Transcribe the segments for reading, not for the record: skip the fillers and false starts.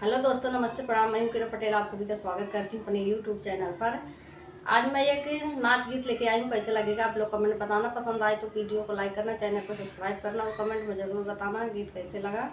Hello दोस्तों, नमस्ते, प्रणाम। मैं हूं किरण पटेल, आप सभी का स्वागत करती हूं अपने यूट्यूब चैनल पर। आज मैं एक नाच गीत लेके आई हूं। कैसे लगेगा आप लोग कमेंट बताना। पसंद आए तो वीडियो को लाइक करना, चैनल को सब्सक्राइब करना और कमेंट में ज़रूर बताना गीत कैसे लगा।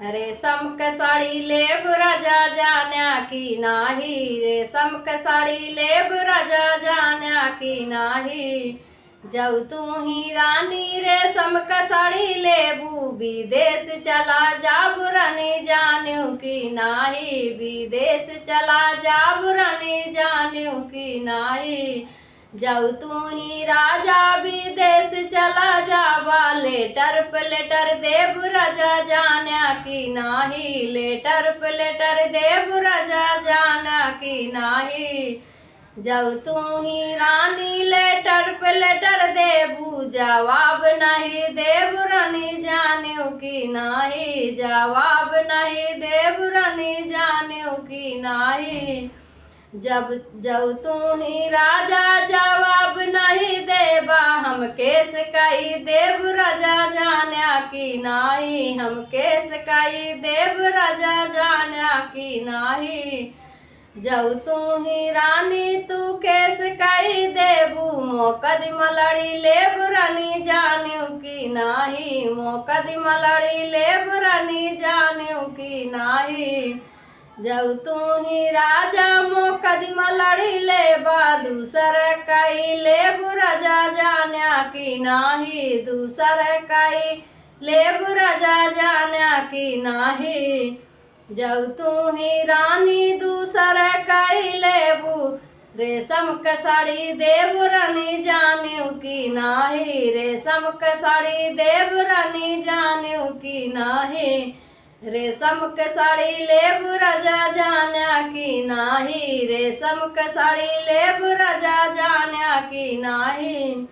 रेशम के साड़ी लेब राजा जान्या की नाही, रेशम के साड़ी लेब राजा जान्या की नाही। जब तू ही रानी रेशम का साड़ी लेबू, विदेश चला जाब रानी जानू की नाही, विदेश चला जाब रानी जानू की नाही। जब तू ही राजा विदेश चला जाबा, लेटर पे लेटर देव राजा जान्या की नाही, लेटर पे लेटर देव राजा जान्या की नाही। जब तू ही रानी लेटर पे लेटर देबू, जवाब नहीं देव रानी जानू की नाही, जवाब नहीं देव रानी जानू की नाही। जब जब तू ही राजा जवाब नहीं देबा, हम केस कई देव राजा जान्या की नाही, हम केस कई देव राजा जान्या की नाही। जब तू ही रानी तू केस कई देबू, मोकदमा लड़ी लेब रानी जानू की नाही, मोकदमा लड़ी लेब रानी जानू की नाही। जब तू ही राजा मोकदमा लड़ी लेबा, दूसर कई लेब राजा जान्या की नाही, दूसर कई लेब राजा जान्या की नाही। जब तू ही रानी दूसर कई लेबू, रेशम के साड़ी देव रानी जानू की नाही, रेशम के साड़ी देव रानी जानू की नाही। रेशम के साड़ी लेब राजा जान्या की नाही, रेशम के साड़ी लेब राजा जान्या की नाही।